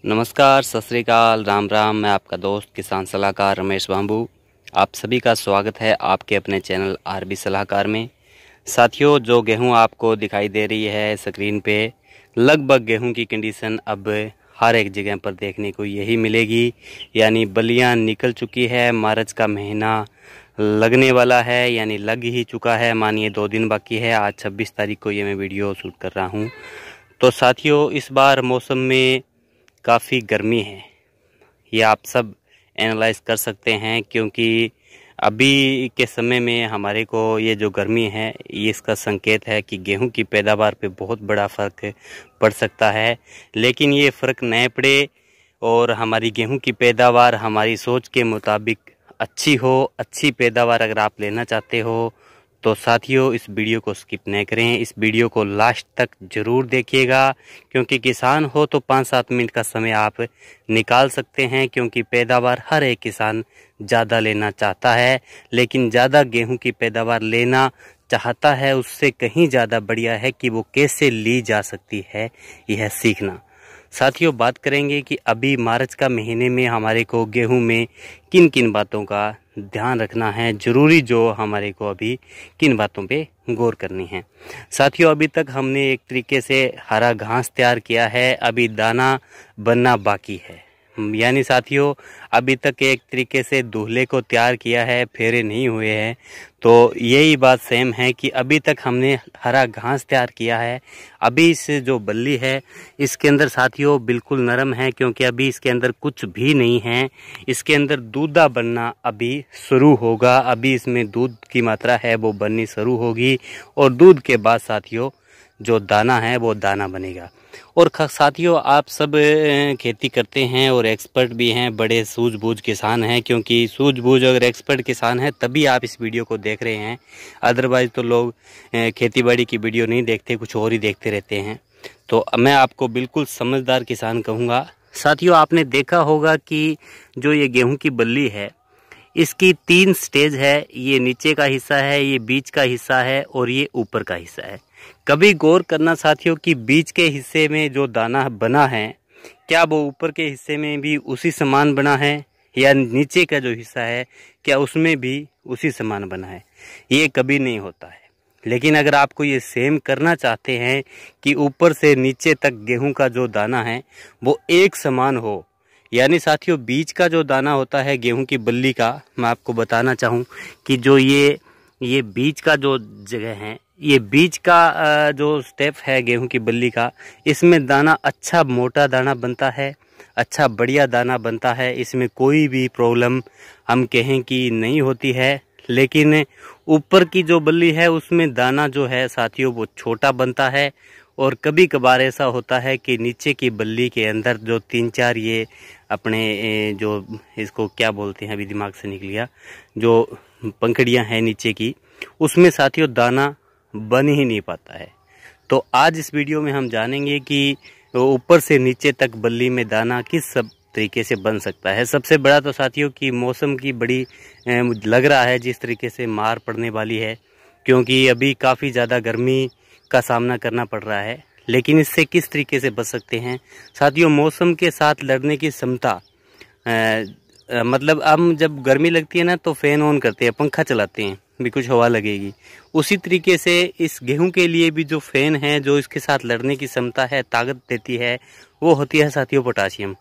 नमस्कार, सत श्री अकाल, राम राम। मैं आपका दोस्त किसान सलाहकार रमेश बांबू। आप सभी का स्वागत है आपके अपने चैनल आरबी सलाहकार में। साथियों, जो गेहूं आपको दिखाई दे रही है स्क्रीन पे, लगभग गेहूं की कंडीशन अब हर एक जगह पर देखने को यही मिलेगी। यानी बलियां निकल चुकी है, मार्च का महीना लगने वाला है, यानी लग ही चुका है। मानिए 2 दिन बाकी है। आज 26 तारीख को ये मैं वीडियो शूट कर रहा हूँ। तो साथियों, इस बार मौसम में काफ़ी गर्मी है, ये आप सब एनालाइज कर सकते हैं, क्योंकि अभी के समय में हमारे को ये जो गर्मी है ये इसका संकेत है कि गेहूं की पैदावार पे बहुत बड़ा फ़र्क पड़ सकता है। लेकिन ये फ़र्क न पड़े और हमारी गेहूं की पैदावार हमारी सोच के मुताबिक अच्छी हो, अच्छी पैदावार अगर आप लेना चाहते हो तो साथियों इस वीडियो को स्किप न करें, इस वीडियो को लास्ट तक ज़रूर देखिएगा। क्योंकि किसान हो तो 5-7 मिनट का समय आप निकाल सकते हैं, क्योंकि पैदावार हर एक किसान ज़्यादा लेना चाहता है। लेकिन ज़्यादा गेहूं की पैदावार लेना चाहता है, उससे कहीं ज़्यादा बढ़िया है कि वो कैसे ली जा सकती है, यह सीखना। साथियों, बात करेंगे कि अभी मार्च का महीने में हमारे को गेहूं में किन किन बातों का ध्यान रखना है, ज़रूरी जो हमारे को अभी किन बातों पे गौर करनी है। साथियों, अभी तक हमने एक तरीके से हरा घास तैयार किया है, अभी दाना बनना बाकी है। यानी साथियों, अभी तक एक तरीके से दूल्हे को तैयार किया है, फेरे नहीं हुए हैं। तो यही बात सेम है कि अभी तक हमने हरा घास तैयार किया है। अभी इस जो बल्ली है इसके अंदर साथियों बिल्कुल नरम है, क्योंकि अभी इसके अंदर कुछ भी नहीं है। इसके अंदर दूधा बनना अभी शुरू होगा, अभी इसमें दूध की मात्रा है वो बननी शुरू होगी, और दूध के बाद साथियों जो दाना है वो दाना बनेगा। और साथियों, आप सब खेती करते हैं और एक्सपर्ट भी हैं, बड़े सूझबूझ किसान हैं, क्योंकि सूझबूझ अगर एक्सपर्ट किसान हैं तभी आप इस वीडियो को देख रहे हैं। अदरवाइज़ तो लोग खेतीबाड़ी की वीडियो नहीं देखते, कुछ और ही देखते रहते हैं। तो मैं आपको बिल्कुल समझदार किसान कहूँगा। साथियों, आपने देखा होगा कि जो ये गेहूँ की बल्ली है इसकी 3 स्टेज है। ये नीचे का हिस्सा है, ये बीच का हिस्सा है और ये ऊपर का हिस्सा है। कभी गौर करना साथियों कि बीच के हिस्से में जो दाना बना है क्या वो ऊपर के हिस्से में भी उसी समान बना है, या नीचे का जो हिस्सा है क्या उसमें भी उसी समान बना है। ये कभी नहीं होता है। लेकिन अगर आपको ये सेम करना चाहते हैं कि ऊपर से नीचे तक गेहूं का जो दाना है वो एक समान हो, यानी साथियों बीच का जो दाना होता है गेहूं की बल्ली का, मैं आपको बताना चाहूँ कि जो ये बीच का जो जगह है, ये बीच का जो स्टेप है गेहूं की बल्ली का, इसमें दाना अच्छा मोटा दाना बनता है, अच्छा बढ़िया दाना बनता है। इसमें कोई भी प्रॉब्लम हम कहें कि नहीं होती है। लेकिन ऊपर की जो बल्ली है उसमें दाना जो है साथियों वो छोटा बनता है, और कभी कभार ऐसा होता है कि नीचे की बल्ली के अंदर जो 3-4 ये अपने जो इसको क्या बोलते हैं अभी दिमाग से निकल गया, जो पंखड़ियां हैं नीचे की, उसमें साथियों दाना बन ही नहीं पाता है। तो आज इस वीडियो में हम जानेंगे कि ऊपर से नीचे तक बल्ली में दाना किस सब तरीके से बन सकता है। सबसे बड़ा तो साथियों कि मौसम की बड़ी लग रहा है जिस तरीके से मार पड़ने वाली है, क्योंकि अभी काफ़ी ज़्यादा गर्मी का सामना करना पड़ रहा है। लेकिन इससे किस तरीके से बच सकते हैं साथियों? मौसम के साथ लड़ने की क्षमता, मतलब हम जब गर्मी लगती है ना तो फ़ैन ऑन करते हैं, पंखा चलाते हैं भी कुछ हवा लगेगी। उसी तरीके से इस गेहूं के लिए भी जो फ़ैन है, जो इसके साथ लड़ने की क्षमता है, ताकत देती है, वो होती है साथियों पोटाशियम।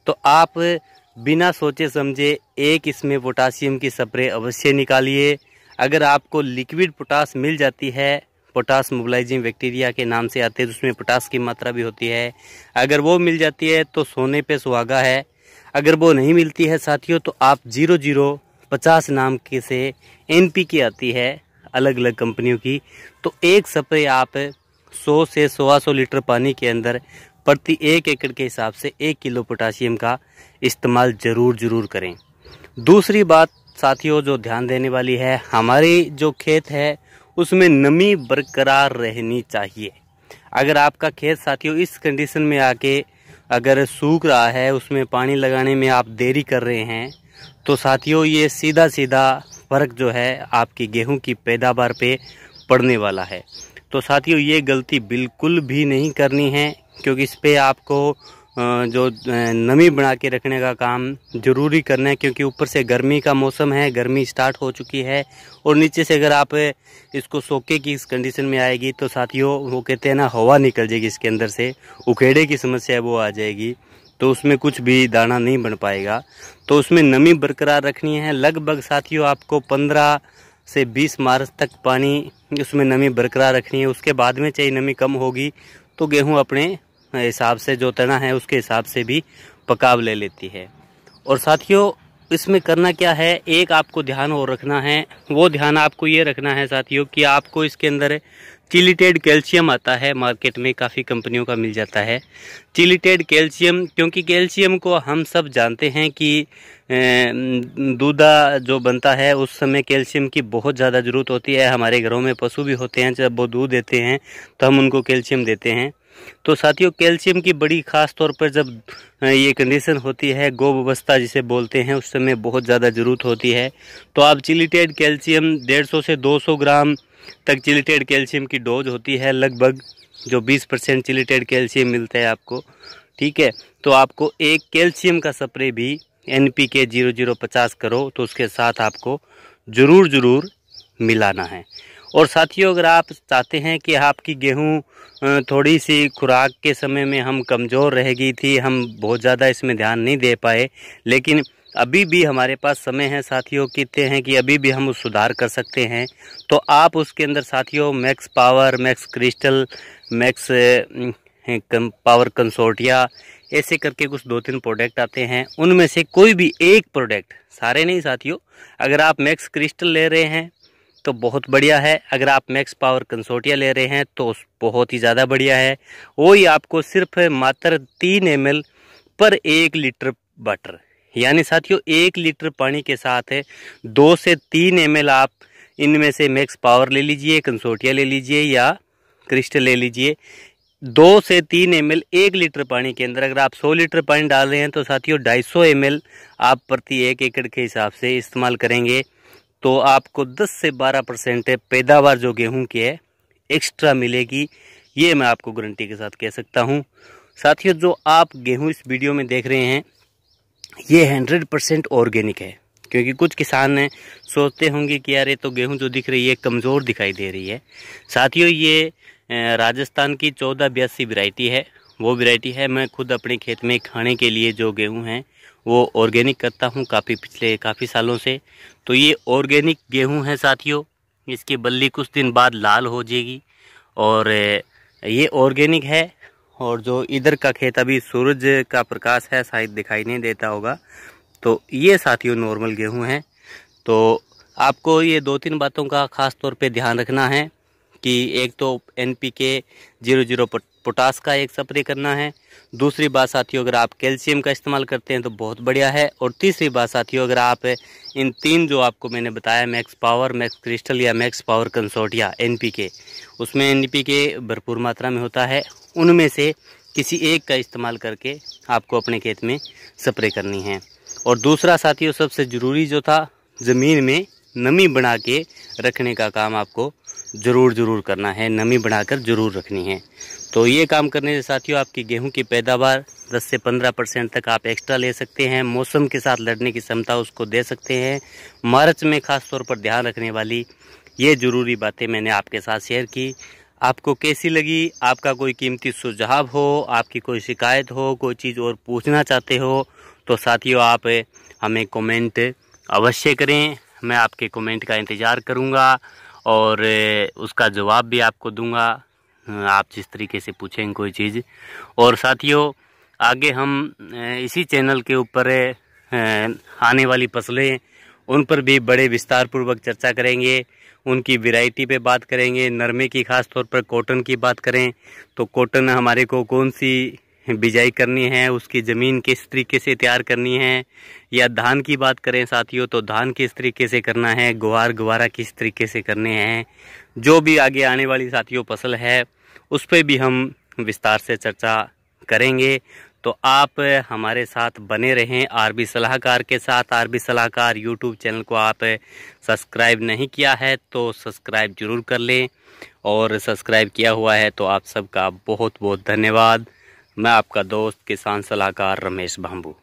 तो आप बिना सोचे समझे एक इसमें पोटाशियम की स्प्रे अवश्य निकालिए। अगर आपको लिक्विड पोटास मिल जाती है, पोटास मोबिलाइजिंग बैक्टीरिया के नाम से आते हैं, उसमें पोटास की मात्रा भी होती है, अगर वो मिल जाती है तो सोने पे सुहागा है। अगर वो नहीं मिलती है साथियों तो आप 0050 नाम के से NPK आती है अलग अलग कंपनियों की, तो एक स्प्रे आप 100 से 125 लीटर पानी के अंदर प्रति 1 एकड़ के हिसाब से 1 किलो पोटाशियम का इस्तेमाल ज़रूर करें। दूसरी बात साथियों जो ध्यान देने वाली है, हमारी जो खेत है उसमें नमी बरकरार रहनी चाहिए। अगर आपका खेत साथियों इस कंडीशन में आके अगर सूख रहा है, उसमें पानी लगाने में आप देरी कर रहे हैं, तो साथियों ये सीधा फ़र्क जो है आपकी गेहूं की पैदावार पे पड़ने वाला है। तो साथियों ये गलती बिल्कुल भी नहीं करनी है, क्योंकि इस पे आपको जो नमी बना के रखने का काम ज़रूरी करना है, क्योंकि ऊपर से गर्मी का मौसम है, गर्मी स्टार्ट हो चुकी है। और नीचे से अगर आप इसको सोके की इस कंडीशन में आएगी तो साथियों वो कहते हैं ना, हवा निकल जाएगी इसके अंदर से, उखेड़े की समस्या है वो आ जाएगी, तो उसमें कुछ भी दाना नहीं बन पाएगा। तो उसमें नमी बरकरार रखनी है। लगभग साथियों आपको 15 से 20 मार्च तक पानी उसमें नमी बरकरार रखनी है। उसके बाद में चाहिए नमी कम होगी तो गेहूं अपने हिसाब से जो तना है उसके हिसाब से भी पकाव ले लेती है। और साथियों इसमें करना क्या है, एक आपको ध्यान और रखना है, वो ध्यान आपको ये रखना है साथियों कि आपको इसके अंदर चिलीटेड कैल्शियम आता है, मार्केट में काफ़ी कंपनियों का मिल जाता है चिलीटेड कैल्शियम। क्योंकि कैल्शियम को हम सब जानते हैं कि दूधा जो बनता है उस समय कैल्शियम की बहुत ज़्यादा ज़रूरत होती है। हमारे घरों में पशु भी होते हैं, जब वो दूध देते हैं तो हम उनको कैल्शियम देते हैं। तो साथियों कैल्शियम की बड़ी ख़ास तौर पर जब ये कंडीशन होती है, गोववस्था जिसे बोलते हैं, उस समय बहुत ज़्यादा ज़रूरत होती है। तो आप चिलीटेड कैल्शियम 150 से 200 ग्राम तक चिलीटेड कैल्शियम की डोज होती है लगभग, जो 20% चिलीटेड कैल्शियम मिलता है आपको, ठीक है। तो आपको एक कैल्शियम का स्प्रे भी NPK 0050 करो तो उसके साथ आपको ज़रूर मिलाना है। और साथियों अगर आप चाहते हैं कि आपकी गेहूं थोड़ी सी खुराक के समय में हम कमज़ोर रह गई थी, हम बहुत ज़्यादा इसमें ध्यान नहीं दे पाए, लेकिन अभी भी हमारे पास समय है साथियों, कहते हैं कि अभी भी हम उस सुधार कर सकते हैं, तो आप उसके अंदर साथियों max power, max crystal, max power consortia ऐसे करके कुछ 2-3 प्रोडक्ट आते हैं, उनमें से कोई भी एक प्रोडक्ट, सारे नहीं साथियों, अगर आप मैक्स क्रिस्टल ले रहे हैं तो बहुत बढ़िया है, अगर आप मैक्स पावर कंसोर्टिया ले रहे हैं तो बहुत ही ज़्यादा बढ़िया है। वही आपको सिर्फ मात्र 3 ml पर 1 लीटर वाटर, यानी साथियों 1 लीटर पानी के साथ 2 से 3 ml आप इनमें से मैक्स पावर ले लीजिए, कंसोर्टिया ले लीजिए या क्रिस्टल ले लीजिए। 2 से 3 ml 1 लीटर पानी के अंदर, अगर आप 100 लीटर पानी डाल रहे हैं तो साथियों 250 ml आप प्रति 1 एकड़ के हिसाब से इस्तेमाल करेंगे तो आपको 10 से 12% पैदावार जो गेहूं की है एक्स्ट्रा मिलेगी। ये मैं आपको गारंटी के साथ कह सकता हूं। साथियों जो आप गेहूं इस वीडियो में देख रहे हैं ये 100% ऑर्गेनिक है, क्योंकि कुछ किसान सोचते होंगे कि यार ये तो गेहूं जो दिख रही है कमज़ोर दिखाई दे रही है। साथियों ये राजस्थान की 1482 वैरायटी है, वो वैरायटी है। मैं खुद अपने खेत में खाने के लिए जो गेहूं हैं वो ऑर्गेनिक करता हूं पिछले काफ़ी सालों से। तो ये ऑर्गेनिक गेहूं है साथियों, इसकी बल्ली कुछ दिन बाद लाल हो जाएगी और ये ऑर्गेनिक है। और जो इधर का खेत अभी सूरज का प्रकाश है शायद दिखाई नहीं देता होगा, तो ये साथियों नॉर्मल गेहूं है। तो आपको ये 2-3 बातों का ख़ास तौर पे ध्यान रखना है कि एक तो NPK 00 पोटास का एक स्प्रे करना है। दूसरी बात साथियों अगर आप कैल्शियम का इस्तेमाल करते हैं तो बहुत बढ़िया है। और तीसरी बात साथियों अगर आप इन 3 जो आपको मैंने बताया, मैक्स पावर, मैक्स क्रिस्टल या मैक्स पावर कंसोर्टिया NPK, उसमें NPK भरपूर मात्रा में होता है, उनमें से किसी एक का इस्तेमाल करके आपको अपने खेत में स्प्रे करनी है। और दूसरा साथियों सबसे ज़रूरी जो था, ज़मीन में नमी बना के रखने का काम आपको ज़रूर करना है, नमी बनाकर ज़रूर रखनी है। तो ये काम करने से साथियों आपकी गेहूं की पैदावार 10 से 15% तक आप एक्स्ट्रा ले सकते हैं। मौसम के साथ लड़ने की क्षमता उसको दे सकते हैं। मार्च में ख़ास तौर पर ध्यान रखने वाली ये ज़रूरी बातें मैंने आपके साथ शेयर की। आपको कैसी लगी? आपका कोई कीमती सुझाव हो, आपकी कोई शिकायत हो, कोई चीज़ और पूछना चाहते हो तो साथियों आप हमें कमेंट अवश्य करें। मैं आपके कमेंट का इंतज़ार करूंगा और उसका जवाब भी आपको दूंगा, आप जिस तरीके से पूछेंगे कोई चीज़। और साथियों आगे हम इसी चैनल के ऊपर आने वाली फसलें उन पर भी बड़े विस्तार पूर्वक चर्चा करेंगे, उनकी वैरायटी पे बात करेंगे। नरमे की खास तौर पर कॉटन की बात करें तो कॉटन हमारे को कौन सी बिजाई करनी है, उसकी ज़मीन किस तरीके से तैयार करनी है, या धान की बात करें साथियों तो धान किस तरीके से करना है, गवारा किस तरीके से करने हैं। जो भी आगे आने वाली साथियों फसल है उस पर भी हम विस्तार से चर्चा करेंगे। तो आप हमारे साथ बने रहें आरबी सलाहकार के साथ। आरबी सलाहकार यूट्यूब चैनल को आप सब्सक्राइब नहीं किया है तो सब्सक्राइब जरूर कर लें, और सब्सक्राइब किया हुआ है तो आप सबका बहुत बहुत धन्यवाद। मैं आपका दोस्त किसान सलाहकार रमेश बांबू।